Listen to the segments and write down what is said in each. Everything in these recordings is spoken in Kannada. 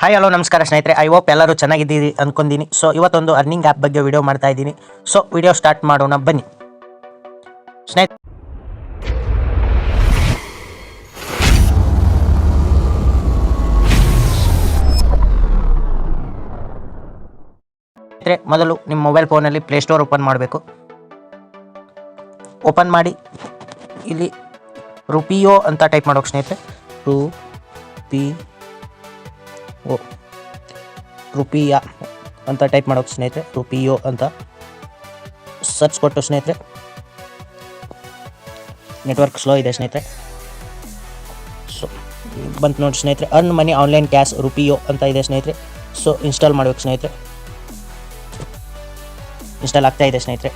ಹಾಯ್ ಹಲೋ ನಮಸ್ಕಾರ ಸ್ನೇಹಿತರೆ. ಐ ಹೋಪ್ ಎಲ್ಲರೂ ಚೆನ್ನಾಗಿದ್ದೀರಿ ಅನ್ಕೊಂತೀನಿ. ಸೊ ಇವತ್ತೊಂದು ಅರ್ನಿಂಗ್ ಆ್ಯಪ್ ಬಗ್ಗೆ ವಿಡಿಯೋ ಮಾಡ್ತಾ ಇದ್ದೀನಿ. ಸೊ ವಿಡಿಯೋ ಸ್ಟಾರ್ಟ್ ಮಾಡೋಣ ಬನ್ನಿ ಸ್ನೇಹಿತರೆ. ಮೊದಲು ನಿಮ್ಮ ಮೊಬೈಲ್ ಫೋನಲ್ಲಿ ಪ್ಲೇಸ್ಟೋರ್ ಓಪನ್ ಮಾಡಬೇಕು. ಓಪನ್ ಮಾಡಿ ಇಲ್ಲಿ ರುಪಿಯೋ ಅಂತ ಟೈಪ್ ಮಾಡೋಕೆ ಸ್ನೇಹಿತರೆ. ರುಪಿಯಾ ಅಂತ ಟೈಪ್ ಮಾಡೋಕೆ ಸ್ನೇಹಿತರೆ. ರುಪಿಯೋ ಅಂತ ಸರ್ಚ್ ಕೊಟ್ಟು ಸ್ನೇಹಿತರೆ. ನೆಟ್ವರ್ಕ್ ಸ್ಲೋ ಇದೆ ಸ್ನೇಹಿತರೆ. ಸೊ ಬಂತು ನೋಡಿ ಸ್ನೇಹಿತರೆ. ಅರ್ನ್ ಮನಿ ಆನ್ಲೈನ್ ಕ್ಯಾಶ್ ರುಪಿಯೋ ಅಂತ ಇದೆ ಸ್ನೇಹಿತರೆ. ಸೊ ಇನ್ಸ್ಟಾಲ್ ಮಾಡಬೇಕು ಸ್ನೇಹಿತರೆ. ಇನ್ಸ್ಟಾಲ್ ಆಗ್ತಾ ಇದೆ ಸ್ನೇಹಿತರೆ.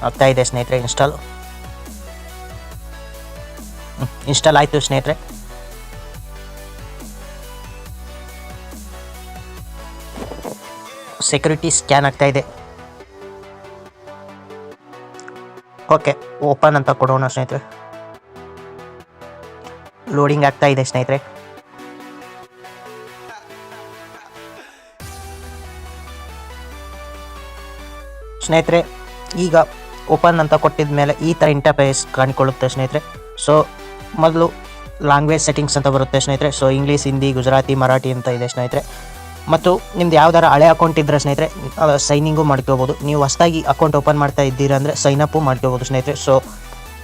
ಆಗ್ತಾ ಇದೆ ಸ್ನೇಹಿತರೆ. ಇನ್ಸ್ಟಾಲ್ ಆಯಿತು ಸ್ನೇಹಿತರೆ. ಸೆಕ್ಯೂರಿಟಿ ಸ್ಕ್ಯಾನ್ ಆಗ್ತಾ ಇದೆ. ಓಕೆ, ಓಪನ್ ಅಂತ ಕೊಡೋಣ ಸ್ನೇಹಿತರೆ. ಲೋಡಿಂಗ್ ಆಗ್ತಾ ಇದೆ ಸ್ನೇಹಿತರೆ. ಸ್ನೇಹಿತರೆ ಈಗ ಓಪನ್ ಅಂತ ಕೊಟ್ಟಿದ ಮೇಲೆ ಈ ಥರ ಇಂಟರ್ಫೇಸ್ ಕಾಣಿಕೊಳ್ಳುತ್ತೆ ಸ್ನೇಹಿತರೆ. ಸೊ ಮೊದಲು ಲ್ಯಾಂಗ್ವೇಜ್ ಸೆಟ್ಟಿಂಗ್ಸ್ ಅಂತ ಬರುತ್ತೆ ಸ್ನೇಹಿತರೆ. ಸೊ ಇಂಗ್ಲೀಷ್, ಹಿಂದಿ, ಗುಜರಾತಿ, ಮರಾಠಿ ಅಂತ ಇದೆ ಸ್ನೇಹಿತರೆ. ಮತ್ತು ನಿಮ್ದು ಯಾವ್ದಾರ ಹಳೆ ಅಕೌಂಟ್ ಇದ್ದರೆ ಸ್ನೇಹಿತರೆ ಸೈನಿಂಗು ಮಾಡ್ಕೋಬೋದು. ನೀವು ಹೊಸದಾಗಿ ಅಕೌಂಟ್ ಓಪನ್ ಮಾಡ್ತಾ ಇದ್ದೀರಾ ಅಂದರೆ ಸೈನಪ್ಪು ಮಾಡ್ಕೋಬೋದು ಸ್ನೇಹಿತರೆ. So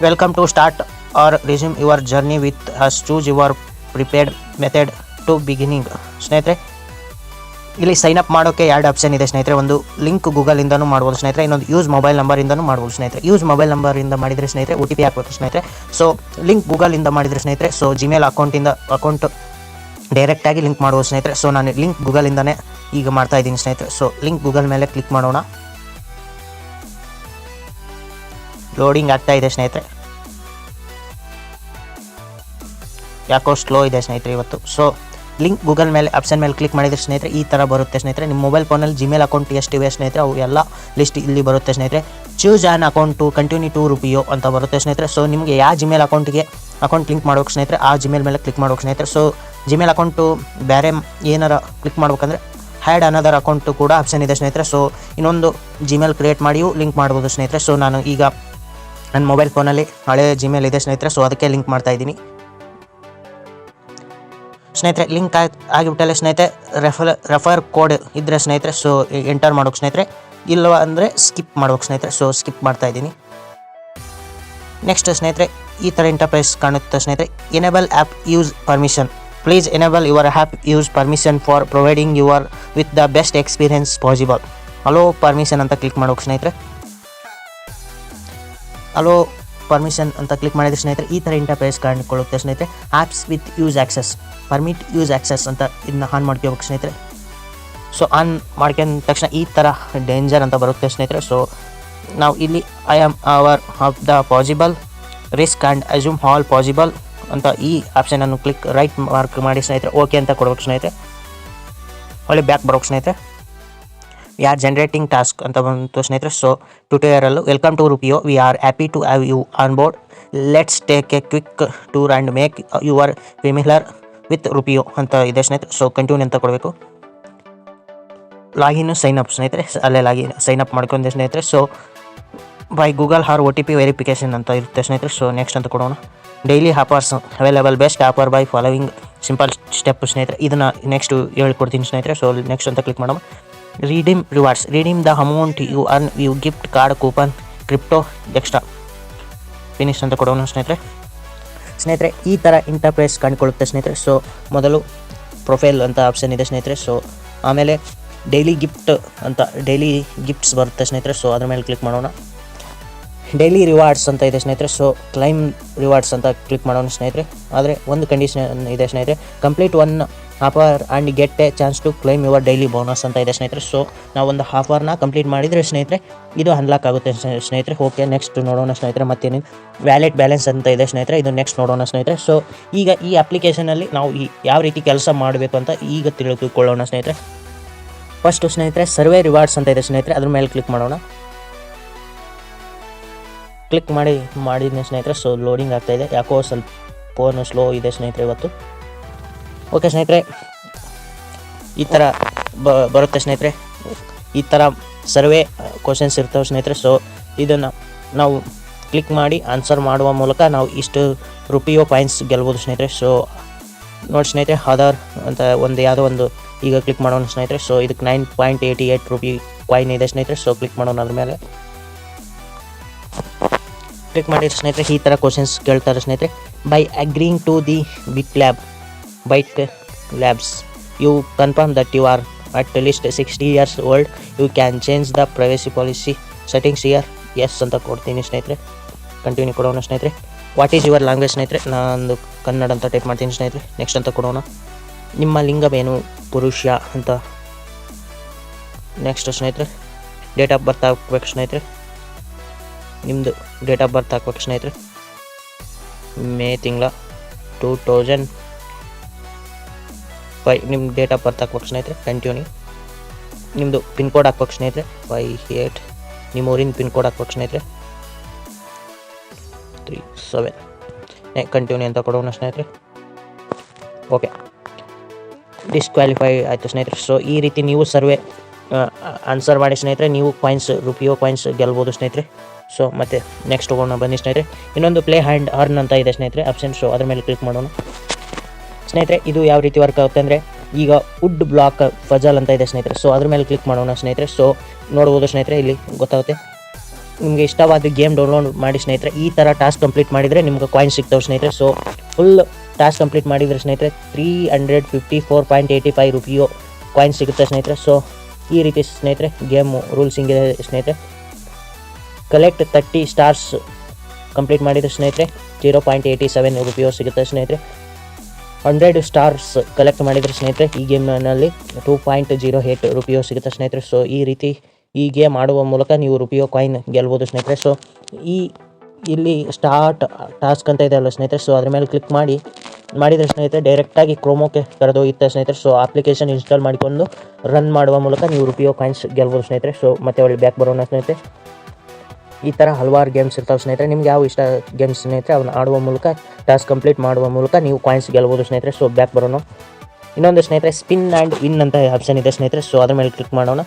welcome to start or resume your journey with us choose your prepared method to beginning ಸ್ನೇಹಿತರೆ. ಇಲ್ಲಿ ಸೈನಪ್ ಮಾಡೋಕ್ಕೆ ಎರಡು ಆಪ್ಷನ್ ಇದೆ ಸ್ನೇಹಿತರೆ. ಒಂದು ಲಿಂಕ್ ಗೂಗಲಿಂದನೂ ಮಾಡ್ಬೋದು ಸ್ನೇಹಿತರೆ. ಇನ್ನೊಂದು ಯೂಸ್ ಮೊಬೈಲ್ ನಂಬರಿಂದನೂ ಮಾಡ್ಬೋದು ಸ್ನೇಹಿತರೆ. ಯೂಸ್ ಮೊಬೈಲ್ ನಂಬರಿಂದ ಮಾಡಿದರೆ ಸ್ನೇಹಿತರೆ OTP ಹಾಕಬೇಕು ಸ್ನೇಹಿತರೆ. ಸೊ ಲಿಂಕ್ ಗೂಗಲಿಂದ ಮಾಡಿದರೆ ಸ್ನೇಹಿತರೆ ಸೊ ಜಿಮೇಲ್ ಅಕೌಂಟ್ ಡೈರೆಕ್ಟಾಗಿ ಲಿಂಕ್ ಮಾಡ್ಬೋದು ಸ್ನೇಹಿತರೆ. ಸೊ ನಾನು ಲಿಂಕ್ ಗೂಗಲಿಂದನೇ ಈಗ ಮಾಡ್ತಾ ಇದ್ದೀನಿ ಸ್ನೇಹಿತರೆ. ಸೊ ಲಿಂಕ್ ಗೂಗಲ್ ಮೇಲೆ ಕ್ಲಿಕ್ ಮಾಡೋಣ. ಲೋಡಿಂಗ್ ಆಗ್ತಾ ಇದೆ ಸ್ನೇಹಿತರೆ. ಯಾಕೋ ಸ್ಲೋ ಇದೆ ಸ್ನೇಹಿತರೆ ಇವತ್ತು. ಸೊ ಲಿಂಕ್ ಗೂಗಲ್ ಮೇಲೆ ಆಪ್ಷನ್ ಮೇಲೆ ಕ್ಲಿಕ್ ಮಾಡಿದರೆ ಸ್ನೇಹಿತರೆ ಈ ಥರ ಬರುತ್ತೆ ಸ್ನೇಹಿತರೆ. ನಿಮ್ಮ ಮೊಬೈಲ್ ಫೋನಲ್ಲಿ ಜಿಮೇಲ್ ಅಕೌಂಟ್ ಎಷ್ಟಿವೆ ಸ್ನೇಹಿತರೆ ಅವು ಎಲ್ಲ ಲಿಸ್ಟ್ ಇಲ್ಲಿ ಬರುತ್ತೆ ಸ್ನೇಹಿತರೆ. Choose an account to continue to Rupeeo ಅಂತ ಬರುತ್ತೆ ಸ್ನೇಹಿತರೆ. ಸೊ ನಿಮಗೆ ಯಾವ ಜಿಮೇಲ್ ಅಕೌಂಟ್ ಲಿಂಕ್ ಮಾಡ್ಬೇಕು ಸ್ನೇಹಿತರೆ ಆ ಜಿಮೇಲ್ ಮೇಲೆ ಕ್ಲಿಕ್ ಮಾಡ್ಬೇಕು ಸ್ನೇಹಿತರೆ. ಸೊ ಜಿಮೇಲ್ ಅಕೌಂಟು ಬೇರೆ ಏನಾರ ಕ್ಲಿಕ್ ಮಾಡ್ಬೇಕಂದ್ರೆ ಹ್ಯಾಡ್ ಅನದರ್ ಅಕೌಂಟು ಕೂಡ ಆಪ್ಷನ್ ಇದೆ ಸ್ನೇಹಿತರೆ. ಸೊ ಇನ್ನೊಂದು ಜಿಮೇಲ್ ಕ್ರಿಯೇಟ್ ಮಾಡಿಯೂ ಲಿಂಕ್ ಮಾಡ್ಬೋದು ಸ್ನೇಹಿತರೆ. ಸೊ ನಾನು ಈಗ ನನ್ನ ಮೊಬೈಲ್ ಫೋನಲ್ಲಿ ಹಳೆ ಜಿಮೇಲ್ ಇದೆ ಸ್ನೇಹಿತರೆ. ಸೊ ಅದಕ್ಕೆ ಲಿಂಕ್ ಮಾಡ್ತಾ ಇದ್ದೀನಿ ಸ್ನೇಹಿತರೆ. ಲಿಂಕ್ ಆಗಿಬಿಟ್ಟಲ್ಲ ಸ್ನೇಹಿತರೆ. ರೆಫರ್ ಕೋಡ್ ಇದ್ದರೆ ಸ್ನೇಹಿತರೆ ಸೊ ಎಂಟರ್ ಮಾಡೋಕೆ ಸ್ನೇಹಿತರೆ. ಇಲ್ಲವ ಅಂದರೆ ಸ್ಕಿಪ್ ಮಾಡ್ಬೇಕು ಸ್ನೇಹಿತರೆ. ಸೊ ಸ್ಕಿಪ್ ಮಾಡ್ತಾ ಇದ್ದೀನಿ. ನೆಕ್ಸ್ಟ್ ಸ್ನೇಹಿತರೆ ಈ ಥರ ಇಂಟರ್ಫೇಸ್ ಕಾಣುತ್ತೆ ಸ್ನೇಹಿತರೆ. Enable app use permission. Please enable your app use permission for providing your with the best experience possible. Hello permission ಅಂತ ಕ್ಲಿಕ್ ಮಾಡೋಕೆ ಸ್ನೇಹಿತರೆ. ಅಲೋ ಪರ್ಮಿಷನ್ ಅಂತ ಕ್ಲಿಕ್ ಮಾಡಿದರೆ ಸ್ನೇಹಿತರೆ ಈ ಥರ ಇಂಟರ್ಫೇಸ್ ಕಾಣಿಕೊಳ್ಳುತ್ತೆ ಸ್ನೇಹಿತರೆ. Apps with use access, permit use access ಅಂತ ಇದನ್ನ ಆನ್ ಮಾಡ್ಕೋಬೇಕು ಸ್ನೇಹಿತರೆ. ಸೊ ಆನ್ ಮಾಡ್ಕೊಂಡ ತಕ್ಷಣ ಈ ಥರ ಡೇಂಜರ್ ಅಂತ ಬರುತ್ತೆ ಸ್ನೇಹಿತರೆ. ಸೊ ನಾವು ಇಲ್ಲಿ I am aware of the possible risk and assume all possible ಅಂತ ಈ ಆಪ್ಷನನ್ನು ಕ್ಲಿಕ್ ರೈಟ್ ಮಾರ್ಕ್ ಮಾಡಿ ಸ್ನೇಹಿತರೆ ಓಕೆ ಅಂತ ಕೊಡ್ಬೇಕು ಸ್ನೇಹಿತರೆ. ಒಳ್ಳೆ ಬ್ಯಾಕ್ ಬರೋಕೆ ಸ್ನೇಹಿತರೆ. ಯಾರ್ ಜನರೇಟಿಂಗ್ ಟಾಸ್ಕ್ ಅಂತ ಬಂತು ಸ್ನೇಹಿತರೆ. So tutorial welcome to Rupeeo, we are happy to have you on board. Let's take a quick tour and make your familiar with Rupeeo ಅಂತ ಇದೆ ಸ್ನೇಹಿತರೆ. ಸೊ ಕಂಟಿನ್ಯೂ ಅಂತ ಕೊಡಬೇಕು. ಲಾಗಿನ್ ಸೈನ್ ಅಪ್ ಸ್ನೇಹಿತರೆ. ಅಲ್ಲೇ ಸೈನ್ ಅಪ್ ಮಾಡ್ಕೊಂಡೆ ಸ್ನೇಹಿತರೆ. So by Google or OTP verification ಅಂತ ಇರುತ್ತೆ ಸ್ನೇಹಿತರೆ. ಸೊ ನೆಕ್ಸ್ಟ್ ಅಂತ ಕೊಡೋಣ. Daily offers available, best offer by following simple step ಸ್ನೇಹಿತರೆ. ಇದನ್ನು ನೆಕ್ಸ್ಟ್ ಹೇಳ್ಕೊಡ್ತೀನಿ ಸ್ನೇಹಿತರೆ. ಸೊ ನೆಕ್ಸ್ಟ್ ಅಂತ ಕ್ಲಿಕ್ ಮಾಡೋಣ. Redeem rewards, redeem the amount you earn you gift card coupon crypto extra. Finish ಅಂತ ಕೊಡೋಣ ಸ್ನೇಹಿತರೆ. ಈ ಥರ ಇಂಟರ್ಫೇಸ್ ಕಾಣಿಕೊಳ್ಳುತ್ತೆ ಸ್ನೇಹಿತರೆ. ಸೊ ಮೊದಲು ಪ್ರೊಫೈಲ್ ಅಂತ ಆಪ್ಷನ್ ಇದೆ ಸ್ನೇಹಿತರೆ. ಸೊ ಆಮೇಲೆ ಡೈಲಿ ಗಿಫ್ಟ್ಸ್ ಬರುತ್ತೆ ಸ್ನೇಹಿತರೆ. ಸೊ ಅದ್ರ ಮೇಲೆ ಕ್ಲಿಕ್ ಮಾಡೋಣ. ಡೈಲಿ ರಿವಾರ್ಡ್ಸ್ ಅಂತ ಇದೆ ಸ್ನೇಹಿತರೆ. ಸೊ ಕ್ಲೈಮ್ ರಿವಾರ್ಡ್ಸ್ ಅಂತ ಕ್ಲಿಕ್ ಮಾಡೋಣ ಸ್ನೇಹಿತರೆ. ಆದರೆ ಒಂದು ಕಂಡೀಷನ್ ಇದೆ ಸ್ನೇಹಿತರೆ. Complete one offer and get a chance to claim your daily bonus ಅಂತ ಇದೆ ಸ್ನೇಹಿತರೆ. ಸೊ ನಾವು ಒಂದು ಆಫರ್ನ ಕಂಪ್ಲೀಟ್ ಮಾಡಿದರೆ ಸ್ನೇಹಿತರೆ ಇದು ಅನ್ಲಾಕ್ ಆಗುತ್ತೆ ಸ್ನೇಹಿತರೆ. ಓಕೆ ನೆಕ್ಸ್ಟ್ ನೋಡೋಣ ಸ್ನೇಹಿತರೆ. ಮತ್ತೇನು ವ್ಯಾಲೆಟ್ ಬ್ಯಾಲೆನ್ಸ್ ಅಂತ ಇದೆ ಸ್ನೇಹಿತರೆ. ಇದು ನೆಕ್ಸ್ಟ್ ನೋಡೋಣ ಸ್ನೇಹಿತರೆ. ಸೊ ಈಗ ಈ ಅಪ್ಲಿಕೇಶನಲ್ಲಿ ನಾವು ಯಾವ ರೀತಿ ಕೆಲಸ ಮಾಡಬೇಕು ಅಂತ ಈಗ ತಿಳಿದುಕೊಳ್ಳೋಣ ಸ್ನೇಹಿತರೆ. ಫಸ್ಟು ಸ್ನೇಹಿತರೆ ಸರ್ವೆ ರಿವಾರ್ಡ್ಸ್ ಅಂತ ಇದೆ ಸ್ನೇಹಿತರೆ. ಅದ್ರ ಮೇಲೆ ಕ್ಲಿಕ್ ಮಾಡೋಣ. ಕ್ಲಿಕ್ ಮಾಡಿದ್ದೀನಿ ಸ್ನೇಹಿತರೆ. ಸೊ ಲೋಡಿಂಗ್ ಆಗ್ತಾಯಿದೆ, ಯಾಕೋ ಸ್ವಲ್ಪ ಫೋನು ಸ್ಲೋ ಇದೆ ಸ್ನೇಹಿತರೆ ಇವತ್ತು. ಓಕೆ ಸ್ನೇಹಿತರೆ, ಈ ಥರ ಬರುತ್ತೆ ಸ್ನೇಹಿತರೆ. ಈ ಥರ ಸರ್ವೆ ಕ್ವಶನ್ಸ್ ಇರ್ತವೆ ಸ್ನೇಹಿತರೆ. ಸೊ ಇದನ್ನು ನಾವು ಕ್ಲಿಕ್ ಮಾಡಿ ಆನ್ಸರ್ ಮಾಡುವ ಮೂಲಕ ನಾವು ಇಷ್ಟು ರುಪಿಯೋ ಕಾಯಿನ್ಸ್ ಗೆಲ್ಬೋದು ಸ್ನೇಹಿತರೆ. ಸೊ ನೋಡಿ ಸ್ನೇಹಿತರೆ, ಆಧಾರ್ ಅಂತ ಯಾವುದೋ ಒಂದು ಈಗ ಕ್ಲಿಕ್ ಮಾಡೋಣ ಸ್ನೇಹಿತರೆ. ಸೊ ಇದಕ್ಕೆ 9.88 ರೂಪಿ ಕಾಯಿನ್ ಇದೆ ಸ್ನೇಹಿತರೆ. ಸೊ ಕ್ಲಿಕ್ ಮಾಡೋಣ, ಅದ್ರ ಮೇಲೆ ಕ್ಲಿಕ್ ಮಾಡಿ ಸ್ನೇಹಿತರೆ. ಈ ಥರ ಕ್ವಶನ್ಸ್ ಕೇಳ್ತಾರೆ ಸ್ನೇಹಿತರೆ. By agreeing to the Byte Labs you confirm that you are at least 60 years old, you can change the privacy policy settings here. Yes ಅಂತ ಕೊಡ್ತೀನಿ ಸ್ನೇಹಿತರೆ. ಕಂಟಿನ್ಯೂ ಕೊಡೋಣ ಸ್ನೇಹಿತರೆ. ವಾಟ್ ಈಸ್ ಯುವರ್ ಲ್ಯಾಂಗ್ವೇಜ್ ಸ್ನೇಹಿತರೆ, ನಾನು ಕನ್ನಡ ಅಂತ ಟೈಪ್ ಮಾಡ್ತೀನಿ ಸ್ನೇಹಿತರೆ. ನೆಕ್ಸ್ಟ್ ಅಂತ ಕೊಡೋಣ. ನಿಮ್ಮ ಲಿಂಗವೇನು, ಪುರುಷ ಅಂತ. ನೆಕ್ಸ್ಟ್ ಸ್ನೇಹಿತರೆ, ಡೇಟ್ ಆಫ್ ಬರ್ತ್ ಹಾಕ್ಬೇಕು ಸ್ನೇಹಿತರೆ. ನಿಮ್ಮದು ಡೇಟ್ ಆಫ್ ಬರ್ತ್ ಹಾಕ್ಬೇಕು ಸ್ನೇಹಿತರೆ. ಮೇ ತಿಂಗಳ 2005 ನಿಮ್ಮ ಡೇಟ್ ಆಫ್ ಬರ್ತ್ ಹಾಕ್ಬೇಕು ಸ್ನೇಹಿತರೆ. ಕಂಟಿನ್ಯೂ. ನಿಮ್ಮದು ಪಿನ್ ಕೋಡ್ ಹಾಕ್ಬೇಕು ಸ್ನೇಹಿತರೆ. 58 ನಿಮ್ಮ ಊರಿನ ಪಿನ್ ಕೋಡ್ ಹಾಕ್ಬೇಕು ಸ್ನೇಹಿತರೆ. 37 ಕಂಟಿನ್ಯೂ ಅಂತ ಕೊಡೋಣ ಸ್ನೇಹಿತರೆ. ಓಕೆ, ಡಿಸ್ಕ್ವಾಲಿಫೈ ಆಯಿತು ಸ್ನೇಹಿತರೆ. ಸೊ ಈ ರೀತಿ ನೀವು ಸರ್ವೆ ಆನ್ಸರ್ ಮಾಡಿ ಸ್ನೇಹಿತರೆ, ನೀವು ರುಪಿಯೋ ಕಾಯಿನ್ಸ್ ಗೆಲ್ಬೋದು ಸ್ನೇಹಿತರೆ. ಸೊ ಮತ್ತೆ ನೆಕ್ಸ್ಟ್ ಹೋಗೋಣ ಬನ್ನಿ ಸ್ನೇಹಿತರೆ. ಇನ್ನೊಂದು ಪ್ಲೇ ಹ್ಯಾಂಡ್ ಅರ್ನ್ ಅಂತ ಇದೆ ಸ್ನೇಹಿತರೆ ಆಪ್ಷನ್. ಸೊ ಅದ್ರ ಮೇಲೆ ಕ್ಲಿಕ್ ಮಾಡೋಣ ಸ್ನೇಹಿತರೆ. ಇದು ಯಾವ ರೀತಿ ವರ್ಕ್ ಆಗುತ್ತೆ ಅಂದರೆ, ಈಗ ವುಡ್ ಬ್ಲಾಕ್ ಫಜಲ್ ಅಂತ ಇದೆ ಸ್ನೇಹಿತರೆ. ಸೊ ಅದ್ರ ಮೇಲೆ ಕ್ಲಿಕ್ ಮಾಡೋಣ ಸ್ನೇಹಿತರೆ. ಸೊ ನೋಡ್ಬೋದು ಸ್ನೇಹಿತರೆ, ಇಲ್ಲಿ ಗೊತ್ತಾಗುತ್ತೆ. ನಿಮಗೆ ಇಷ್ಟವಾದ ಗೇಮ್ ಡೌನ್ಲೋಡ್ ಮಾಡಿ ಸ್ನೇಹಿತರೆ. ಈ ಥರ ಟಾಸ್ಕ್ ಕಂಪ್ಲೀಟ್ ಮಾಡಿದರೆ ನಿಮ್ಗೆ ಕಾಯಿನ್ ಸಿಗ್ತವೆ ಸ್ನೇಹಿತರೆ. ಸೊ ಫುಲ್ ಟಾಸ್ಕ್ ಕಂಪ್ಲೀಟ್ ಮಾಡಿದರೆ ಸ್ನೇಹಿತರೆ 354.85 ರೂಪಿಯೋ ಕಾಯಿನ್ ಸಿಗುತ್ತೆ ಸ್ನೇಹಿತರೆ. ಸೊ ಈ ರೀತಿ ಸ್ನೇಹಿತರೆ ಗೇಮು ರೂಲ್ಸ್ ಹಿಂಗಿದೆ ಸ್ನೇಹಿತರೆ. ಕಲೆಕ್ಟ್ 30 ಸ್ಟಾರ್ಸ್ ಕಂಪ್ಲೀಟ್ ಮಾಡಿದರೆ ಸ್ನೇಹಿತರೆ 0.87 ರೂಪಿಯೋ ಸಿಗುತ್ತೆ ಸ್ನೇಹಿತರೆ. 100 ಸ್ಟಾರ್ಸ್ ಕಲೆಕ್ಟ್ ಮಾಡಿದರೆ ಸ್ನೇಹಿತರೆ ಈ ಗೇಮ್ನಲ್ಲಿ 2.08 ರೂಪಿಯೋ ಸಿಗುತ್ತೆ ಸ್ನೇಹಿತರೆ. ಸೊ ಈ ರೀತಿ ಈ ಗೇಮ್ ಆಡುವ ಮೂಲಕ ನೀವು ರೂಪಿಯೋ ಕಾಯಿನ್ ಗೆಲ್ಬೋದು ಸ್ನೇಹಿತರೆ. ಸೊ ಇಲ್ಲಿ ಸ್ಟಾರ್ಟ್ ಟಾಸ್ಕ್ ಅಂತ ಇದೆ ಅಲ್ಲ ಸ್ನೇಹಿತರೆ. ಸೊ ಅದ್ರ ಮೇಲೆ ಕ್ಲಿಕ್ ಮಾಡಿದರೆ ಸ್ನೇಹಿತರೆ ಡೈರೆಕ್ಟಾಗಿ ಕ್ರೋಮೋಕ್ಕೆ ಕರೆದೊಯ್ಯುತ್ತೆ ಸ್ನೇಹಿತರೆ. ಸೊ ಅಪ್ಲಿಕೇಶನ್ ಇನ್ಸ್ಟಾಲ್ ಮಾಡಿಕೊಂಡು ರನ್ ಮಾಡುವ ಮೂಲಕ ನೀವು ರೂಪಿಯೋ ಕಾಯಿನ್ಸ್ ಗೆಲ್ಬೋದು ಸ್ನೇಹಿತರೆ. ಸೊ ಮತ್ತೆ ಒಳ್ಳೆ ಬ್ಯಾಕ್ ಬರೋಣ ಸ್ನೇಹಿತರೆ. ಈ ಥರ ಹಲವಾರು ಗೇಮ್ಸ್ ಇರ್ತಾವೆ ಸ್ನೇಹಿತರೆ. ನಿಮ್ಗೆ ಯಾವ ಇಷ್ಟ ಗೇಮ್ಸ್ ಸ್ನೇಹಿತರೆ ಅವನ್ನ ಆಡುವ ಮೂಲಕ ಟಾಸ್ಕ್ ಕಂಪ್ಲೀಟ್ ಮಾಡುವ ಮೂಲಕ ನೀವು ಕಾಯಿನ್ಸ್ ಗೆಲ್ಬೋದು ಸ್ನೇಹಿತರೆ. ಸೊ ಬ್ಯಾಕ್ ಬರೋಣ. ಇನ್ನೊಂದು ಸ್ನೇಹಿತರೆ ಸ್ಪಿನ್ ಆ್ಯಂಡ್ ವಿನ್ ಅಂತ ಆಪ್ಷನ್ ಇದೆ ಸ್ನೇಹಿತರೆ. ಸೊ ಅದ್ರ ಮೇಲೆ ಕ್ಲಿಕ್ ಮಾಡೋಣ.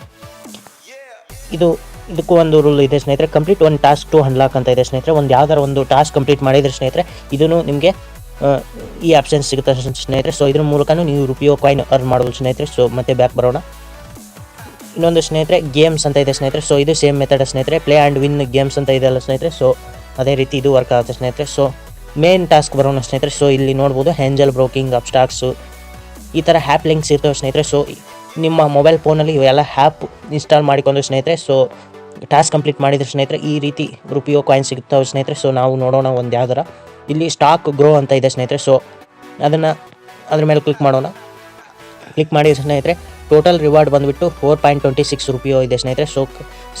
ಇದಕ್ಕೂ ಒಂದು ರೂಲ್ ಇದೆ ಸ್ನೇಹಿತರೆ. ಕಂಪ್ಲೀಟ್ ಒಂದು ಟಾಸ್ಕ್ ಟು ಅನ್ಲಾಕ್ ಅಂತ ಇದೆ ಸ್ನೇಹಿತರೆ. ಒಂದು ಯಾವ್ದಾರು ಒಂದು ಟಾಸ್ಕ್ ಕಂಪ್ಲೀಟ್ ಮಾಡಿದರೆ ಸ್ನೇಹಿತರೆ ಇದೂ ನಿಮಗೆ ಈ ಆಪ್ಷನ್ ಸಿಗುತ್ತೆ ಸ್ನೇಹಿತರೆ. ಸೊ ಇದ್ರ ಮೂಲಕನೂ ನೀವು ರೂಪಿಯೋ ಕಾಯಿನ್ ಅರ್ನ್ ಮಾಡ್ಬೋದು ಸ್ನೇಹಿತರೆ. ಸೊ ಮತ್ತೆ ಬ್ಯಾಕ್ ಬರೋಣ. ಇನ್ನೊಂದು ಸ್ನೇಹಿತರೆ ಗೇಮ್ಸ್ ಅಂತ ಇದೆ ಸ್ನೇಹಿತರೆ. ಸೊ ಇದು ಸೇಮ್ ಮೆಥಡ್ ಸ್ನೇಹಿತರೆ. ಪ್ಲೇ ಆ್ಯಂಡ್ ವಿನ್ ಗೇಮ್ಸ್ ಅಂತ ಇದೆ ಅಲ್ಲ ಸ್ನೇಹಿತರೆ. ಸೊ ಅದೇ ರೀತಿ ಇದು ವರ್ಕ್ ಆಗುತ್ತೆ ಸ್ನೇಹಿತರೆ. ಸೊ ಮೇನ್ ಟಾಸ್ಕ್ ಬರೋಣ ಸ್ನೇಹಿತರೆ. ಸೊ ಇಲ್ಲಿ ನೋಡ್ಬೋದು ಏಂಜಲ್ ಬ್ರೋಕಿಂಗ್, ಅಪ್ಸ್ಟಾಕ್ಸು, ಈ ಥರ ಹ್ಯಾಪ್ ಲಿಂಕ್ಸ್ ಇರ್ತವೆ ಸ್ನೇಹಿತರೆ. ಸೊ ನಿಮ್ಮ ಮೊಬೈಲ್ ಫೋನಲ್ಲಿ ಇವೆಲ್ಲ ಹ್ಯಾಪ್ ಇನ್ಸ್ಟಾಲ್ ಮಾಡಿಕೊಂಡು ಸ್ನೇಹಿತರೆ ಸೊ ಟಾಸ್ಕ್ ಕಂಪ್ಲೀಟ್ ಮಾಡಿದರೆ ಸ್ನೇಹಿತರೆ ಈ ರೀತಿ ರೂಪಿಯೋ ಕಾಯಿನ್ ಸಿಗ್ತಾವೆ ಸ್ನೇಹಿತರೆ. ಸೊ ನಾವು ನೋಡೋಣ ಒಂದು ಯಾವ್ದಾರ. ಇಲ್ಲಿ ಸ್ಟಾಕ್ ಗ್ರೋ ಅಂತ ಇದೆ ಸ್ನೇಹಿತರೆ. ಸೊ ಅದ್ರ ಮೇಲೆ ಕ್ಲಿಕ್ ಮಾಡೋಣ. ಕ್ಲಿಕ್ ಮಾಡಿ ಸ್ನೇಹಿತರೆ ಟೋಟಲ್ ರಿವಾರ್ಡ್ ಬಂದುಬಿಟ್ಟು 4.26 ರೂಪಿಯೋ ಇದೆ ಸ್ನೇಹಿತರೆ. ಸೊ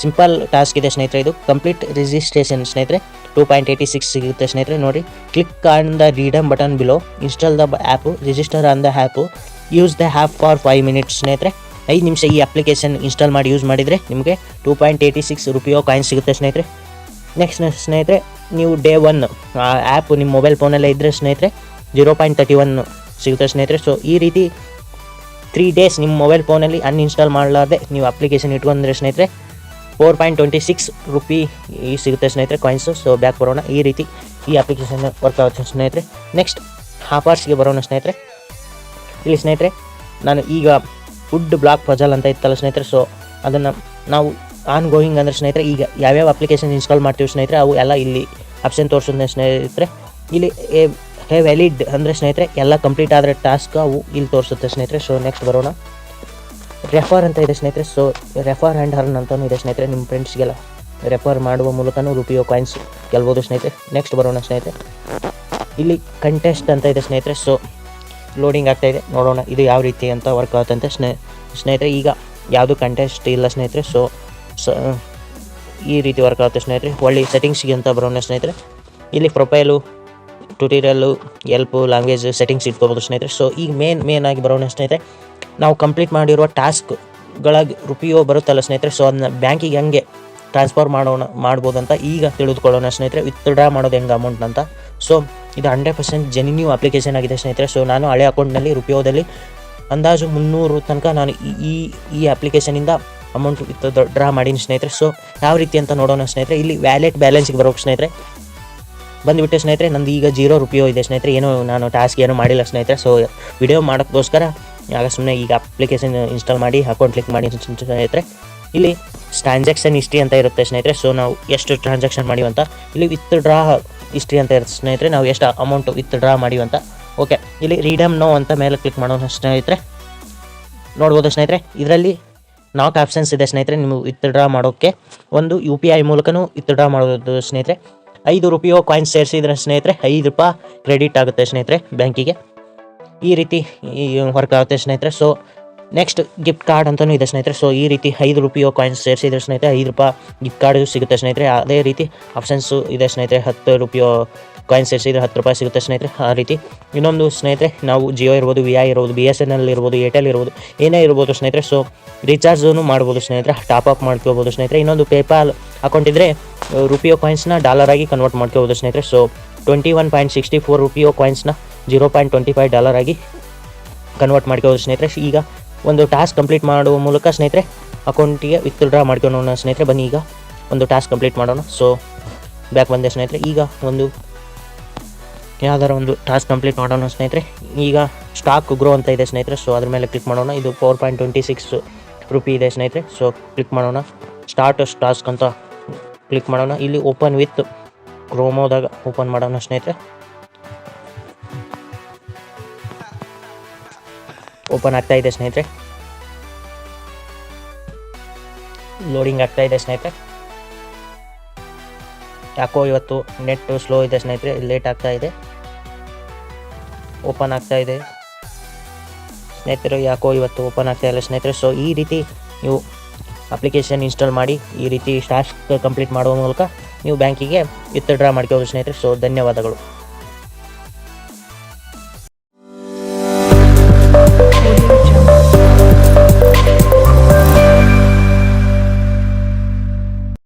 ಸಿಂಪಲ್ ಟಾಸ್ಕ್ ಇದೆ ಸ್ನೇಹಿತರೆ. ಇದು ಕಂಪ್ಲೀಟ್ ರಿಜಿಸ್ಟ್ರೇಷನ್ ಸ್ನೇಹಿತರೆ 2.86 ಸಿಗುತ್ತೆ ಸ್ನೇಹಿತರೆ. ನೋಡಿ, click on the redeem button below, install the app, register on the app, use the app for 5 minutes ಸ್ನೇಹಿತರೆ. 5 ನಿಮಿಷ ಈ ಅಪ್ಲಿಕೇಶನ್ ಇನ್ಸ್ಟಾಲ್ ಮಾಡಿ ಯೂಸ್ ಮಾಡಿದರೆ ನಿಮಗೆ 2.86 ರೂಪಿಯೋ ಕಾಯಿನ್ ಸಿಗುತ್ತೆ ಸ್ನೇಹಿತರೆ. ನೆಕ್ಸ್ಟ್ ಸ್ನೇಹಿತರೆ ನೀವು ಡೇ 1 ಆ ಆ್ಯಪ್ ನಿಮ್ಮ ಮೊಬೈಲ್ ಫೋನಲ್ಲೇ ಇದ್ದರೆ ಸ್ನೇಹಿತರೆ 0.31 ಸಿಗುತ್ತೆ ಸ್ನೇಹಿತರೆ. ಸೊ ಈ ರೀತಿ 3 ಡೇಸ್ ನಿಮ್ಮ ಮೊಬೈಲ್ ಫೋನಲ್ಲಿ ಅನ್ಇನ್ಸ್ಟಾಲ್ ಮಾಡಲಾರ್ದೆ ನೀವು ಅಪ್ಲಿಕೇಶನ್ ಇಟ್ಕೊಂಡ್ರೆ ಸ್ನೇಹಿತರೆ 4.26 ರೂಪಿ ಸಿಗುತ್ತೆ ಸ್ನೇಹಿತರೆ ಕಾಯಿನ್ಸು. ಸೊ ಬ್ಯಾಕ್ ಬರೋಣ. ಈ ರೀತಿ ಈ ಅಪ್ಲಿಕೇಶನ್ ವರ್ಕ್ ಆಗುತ್ತೆ ಸ್ನೇಹಿತರೆ. ನೆಕ್ಸ್ಟ್ ಆಫರ್ಸ್ಗೆ ಬರೋಣ ಸ್ನೇಹಿತರೆ. ಇಲ್ಲಿ ಸ್ನೇಹಿತರೆ ನಾನು ಈಗ ವುಡ್ ಬ್ಲಾಕ್ ಪಜಲ್ ಅಂತ ಇತ್ತಲ್ಲ ಸ್ನೇಹಿತರೆ. ಸೊ ಅದನ್ನು ನಾವು ಆನ್ ಗೋಯಿಂಗ್ ಅಂದರೆ ಸ್ನೇಹಿತರೆ ಈಗ ಯಾವ್ಯಾವ ಅಪ್ಲಿಕೇಶನ್ ಇನ್ಸ್ಟಾಲ್ ಮಾಡ್ತೀವಿ ಸ್ನೇಹಿತರೆ ಅವು ಎಲ್ಲ ಇಲ್ಲಿ ಆಪ್ಷನ್ ತೋರಿಸೋದು ಸ್ನೇಹಿತರೆ. ಇಲ್ಲಿ ವ್ಯಾಲಿಡ್ ಅಂದರೆ ಸ್ನೇಹಿತರೆ ಎಲ್ಲ ಕಂಪ್ಲೀಟ್ ಆದರೆ ಟಾಸ್ಕ್ ಅವು ಇಲ್ಲಿ ತೋರಿಸುತ್ತೆ ಸ್ನೇಹಿತರೆ. ಸೊ ನೆಕ್ಸ್ಟ್ ಬರೋಣ. ರೆಫರ್ ಅಂತ ಇದೆ ಸ್ನೇಹಿತರೆ. ಸೊ ರೆಫರ್ ಆ್ಯಂಡ್ ಅರ್ನ್ ಅಂತಲೂ ಇದೆ ಸ್ನೇಹಿತರೆ. ನಿಮ್ಮ ಫ್ರೆಂಡ್ಸ್ಗೆಲ್ಲ ರೆಫರ್ ಮಾಡುವ ಮೂಲಕನೂ ರೂಪಿಯೋ ಕಾಯಿನ್ಸ್ ಗೆಲ್ಬೋದು ಸ್ನೇಹಿತರೆ. ನೆಕ್ಸ್ಟ್ ಬರೋಣ ಸ್ನೇಹಿತರೆ. ಇಲ್ಲಿ ಕಂಟೆಸ್ಟ್ ಅಂತ ಇದೆ ಸ್ನೇಹಿತರೆ. ಸೊ ಲೋಡಿಂಗ್ ಆಗ್ತಾಯಿದೆ, ನೋಡೋಣ ಇದು ಯಾವ ರೀತಿ ಅಂತ ವರ್ಕ್ ಆಗುತ್ತಂತೆ ಸ್ನೇಹಿತರೆ. ಈಗ ಯಾವುದು ಕಂಟೆಸ್ಟ್ ಇಲ್ಲ ಸ್ನೇಹಿತರೆ. ಸೊ ಈ ರೀತಿ ವರ್ಕ್ ಆಗುತ್ತೆ ಸ್ನೇಹಿತರೆ. ಒಳ್ಳೆ ಸೆಟ್ಟಿಂಗ್ಸ್ಗೆ ಅಂತ ಬರೋಣ ಸ್ನೇಹಿತರೆ. ಇಲ್ಲಿ ಪ್ರೊಫೈಲು, ಟ್ಯುಟೋರಿಯಲ್ಲು, ಎಲ್ಪು, ಲ್ಯಾಂಗ್ವೇಜ್ ಸೆಟ್ಟಿಂಗ್ಸ್ ಇಟ್ಕೋಬೋದು ಸ್ನೇಹಿತರೆ. ಸೊ ಈಗ ಮೇನ್ ಆಗಿ ಬರೋಣ ಸ್ನೇಹಿತರೆ. ನಾವು ಕಂಪ್ಲೀಟ್ ಮಾಡಿರುವ ಟಾಸ್ಕ್ಗಳಾಗಿ ರೂಪಿಯೋ ಬರುತ್ತಲ್ಲ ಸ್ನೇಹಿತರೆ. ಸೊ ಅದನ್ನ ಬ್ಯಾಂಕಿಗೆ ಹೆಂಗೆ ಟ್ರಾನ್ಸ್ಫರ್ ಮಾಡ್ಬೋದು ಅಂತ ಈಗ ತಿಳಿದುಕೊಳ್ಳೋಣ ಸ್ನೇಹಿತರೆ. ವಿತ್ಡ್ರಾ ಮಾಡೋದು ಹೆಂಗೆ ಅಮೌಂಟ್ ಅಂತ. ಸೊ ಇದು 100% ಜೆನ್ಯೂನ್ ಅಪ್ಲಿಕೇಶನ್ ಆಗಿದೆ ಸ್ನೇಹಿತರೆ. ಸೊ ನಾನು ಹಳೆ ಅಕೌಂಟ್ನಲ್ಲಿ ರುಪಿಯೋದಲ್ಲಿ ಅಂದಾಜು 300 ತನಕ ನಾನು ಈ ಅಪ್ಲಿಕೇಶನಿಂದ ಅಮೌಂಟ್ ಡ್ರಾ ಮಾಡೀನಿ ಸ್ನೇಹಿತರೆ. ಸೊ ಯಾವ ರೀತಿ ಅಂತ ನೋಡೋಣ ಸ್ನೇಹಿತರೆ. ಇಲ್ಲಿ ವ್ಯಾಲೆಟ್ ಬ್ಯಾಲೆನ್ಸಿಗೆ ಬರೋಕೆ ಸ್ನೇಹಿತರೆ ಬಂದುಬಿಟ್ಟೆ ಸ್ನೇಹಿತರೆ. ನಂದು ಈಗ 0 ರೂಪಾಯಿ ಇದೆ ಸ್ನೇಹಿತರೆ. ನಾನು ಟಾಸ್ಕ್ ಏನೂ ಮಾಡಿಲ್ಲ ಸ್ನೇಹಿತರೆ. ಸೊ ವಿಡಿಯೋ ಮಾಡೋಕ್ಕೋಸ್ಕರ ಆಗ ಸುಮ್ಮನೆ ಈಗ ಅಪ್ಲಿಕೇಶನ್ ಇನ್ಸ್ಟಾಲ್ ಮಾಡಿ ಅಕೌಂಟ್ ಕ್ಲಿಕ್ ಮಾಡಿ ಸ್ನೇಹಿತರೆ. ಇಲ್ಲಿ ಟ್ರಾನ್ಸಾಕ್ಷನ್ ಹಿಸ್ಟ್ರಿ ಅಂತ ಇರುತ್ತೆ ಸ್ನೇಹಿತರೆ. ಸೊ ನಾವು ಎಷ್ಟು ಟ್ರಾನ್ಸಾಕ್ಷನ್ ಮಾಡಿವಂತ ಇಲ್ಲಿ ವಿತ್ ಡ್ರಾ ಹಿಸ್ಟ್ರಿ ಅಂತ ಇರುತ್ತೆ ಸ್ನೇಹಿತರೆ. ನಾವು ಎಷ್ಟು ಅಮೌಂಟ್ ವಿತ್ ಡ್ರಾ ಮಾಡಿವಂತ. ಓಕೆ, ಇಲ್ಲಿ ರೀಡಮ್ ನೋ ಅಂತ ಮೇಲೆ ಕ್ಲಿಕ್ ಮಾಡೋಣ ಸ್ನೇಹಿತರೆ. ನೋಡ್ಬೋದು ಸ್ನೇಹಿತರೆ, ಇದರಲ್ಲಿ 4 ಆಪ್ಷನ್ಸ್ ಇದೆ ಸ್ನೇಹಿತರೆ. ನೀವು ವಿತ್ ಡ್ರಾ ಮಾಡೋಕ್ಕೆ ಒಂದು UPI ಮೂಲಕನೂ ವಿತ್ ಡ್ರಾ ಮಾಡೋದು ಸ್ನೇಹಿತರೆ. 5 ರೂಪಾಯಿ ಕಾಯಿನ್ಸ್ ಸೇರಿಸಿದ್ರೆ ಸ್ನೇಹಿತರೆ 5 ರೂಪಾಯಿ ಕ್ರೆಡಿಟ್ ಆಗುತ್ತೆ ಸ್ನೇಹಿತರೆ ಬ್ಯಾಂಕಿಗೆ. ಈ ರೀತಿ ವರ್ಕ್ ಆಗುತ್ತೆ ಸ್ನೇಹಿತರೆ. ಸೊ ನೆಕ್ಸ್ಟ್ ಗಿಫ್ಟ್ ಕಾರ್ಡ್ ಅಂತಲೂ ಇದೆ ಸ್ನೇಹಿತರೆ. ಸೊ ಈ ರೀತಿ 5 ರೂಪಾಯಿ ಕಾಯಿನ್ಸ್ ಸೇರಿಸಿದ್ರೆ ಸ್ನೇಹಿತರೆ 5 ರೂಪಾಯಿ ಗಿಫ್ಟ್ ಕಾರ್ಡು ಸಿಗುತ್ತೆ ಸ್ನೇಹಿತರೆ. ಅದೇ ರೀತಿ ಆಪ್ಷನ್ಸು ಇದೆ ಸ್ನೇಹಿತರೆ. 10 ರೂಪಾಯಿ ಕಾಯಿನ್ಸ್ ಸೇರಿಸಿದ್ರೆ 10 ರೂಪಾಯಿ ಸಿಗುತ್ತೆ ಸ್ನೇಹಿತರೆ. ಆ ರೀತಿ ಇನ್ನೊಂದು ಸ್ನೇಹಿತರೆ, ನಾವು ಜಿಯೋ ಇರ್ಬೋದು, VI ಇರ್ಬೋದು, BSNL ಇರ್ಬೋದು, ಏರ್ಟೆಲ್ ಇರ್ಬೋದು, ಏನೇ ಇರ್ಬೋದು ಸ್ನೇಹಿತರೆ. ಸೊ ರೀಚಾರ್ಜನ್ನು ಮಾಡ್ಬೋದು ಸ್ನೇಹಿತರೆ, ಟಾಪ್ ಅಪ್ ಮಾಡ್ಕೋಬೋದು ಸ್ನೇಹಿತರೆ. ಇನ್ನೊಂದು ಪೇಪಾಲ್ ಅಕೌಂಟ್ ಇದ್ದರೆ ರೂಪಾಯಿ ಕಾಯಿನ್ಸ್ನ $ಆಗಿ ಕನ್ವರ್ಟ್ ಮಾಡ್ಕೋಬೋದು ಸ್ನೇಹಿತರೆ. ಸೊ 21.64 ರೂಪಾಯಿ ಕಾಯಿನ್ಸ್ನ $0.25 ಆಗಿ ಕನ್ವರ್ಟ್ ಮಾಡ್ಕೋಬೋದು ಸ್ನೇಹಿತರೆ. ಈಗ ಒಂದು ಟಾಸ್ಕ್ ಕಂಪ್ಲೀಟ್ ಮಾಡುವ ಮೂಲಕ ಸ್ನೇಹಿತರೆ ಅಕೌಂಟಿಗೆ ವಿತ್ ಡ್ರಾ ಮಾಡ್ಕೊಳ್ಳೋಣ ಸ್ನೇಹಿತರೆ. ಬನ್ನಿ ಈಗ ಒಂದು ಟಾಸ್ಕ್ ಕಂಪ್ಲೀಟ್ ಮಾಡೋಣ. ಸೊ ಬ್ಯಾಕ್ ಬಂದೆ ಸ್ನೇಹಿತರೆ. ಈಗ ಯಾವ್ದಾರ ಒಂದು ಟಾಸ್ಕ್ ಕಂಪ್ಲೀಟ್ ಮಾಡೋಣ ಸ್ನೇಹಿತರೆ. ಈಗ ಸ್ಟಾಕ್ ಗ್ರೋ ಅಂತ ಇದೆ ಸ್ನೇಹಿತರೆ. ಸೊ ಅದ್ರ ಮೇಲೆ ಕ್ಲಿಕ್ ಮಾಡೋಣ. ಇದು 4.26 ರೂಪಾಯಿ ಇದೆ ಸ್ನೇಹಿತರೆ. ಸೊ ಕ್ಲಿಕ್ ಮಾಡೋಣ. ಸ್ಟಾರ್ಟ್ ಟಾಸ್ಕ್ ಅಂತ ಕ್ಲಿಕ್ ಮಾಡೋಣ. ಇಲ್ಲಿ ಓಪನ್ ವಿತ್ ಕ್ರೋಮೋದಾಗ ಓಪನ್ ಮಾಡೋಣ ಸ್ನೇಹಿತರೆ. ಓಪನ್ ಆಗ್ತಾ ಇದೆ ಸ್ನೇಹಿತರೆ. ಲೋಡಿಂಗ್ ಆಗ್ತಾ ಇದೆ ಸ್ನೇಹಿತರೆ. ಯಾಕೋ ಇವತ್ತು ನೆಟ್ ಸ್ಲೋ ಇದೆ ಸ್ನೇಹಿತರೆ, ಲೇಟ್ ಆಗ್ತಾ ಇದೆ. ಓಪನ್ ಆಗ್ತಾ ಇದೆ ಸ್ನೇಹಿತರೆ. ಯಾಕೋ ಇವತ್ತು ಓಪನ್ ಆಗ್ತಾ ಇಲ್ಲ ಸ್ನೇಹಿತರೆ. ಸೊ ಈ ರೀತಿ ನೀವು ಅಪ್ಲಿಕೇಶನ್ ಇನ್ಸ್ಟಾಲ್ ಮಾಡಿ ಈ ರೀತಿ ಟಾಸ್ಕ್ ಕಂಪ್ಲೀಟ್ ಮಾಡುವ ಮೂಲಕ ನೀವು ಬ್ಯಾಂಕಿಗೆ ವಿತ್ ಡ್ರಾ ಮಾಡ್ಕೋಬೋದು ಸ್ನೇಹಿತರೆ. ಸೊ ಧನ್ಯವಾದಗಳು.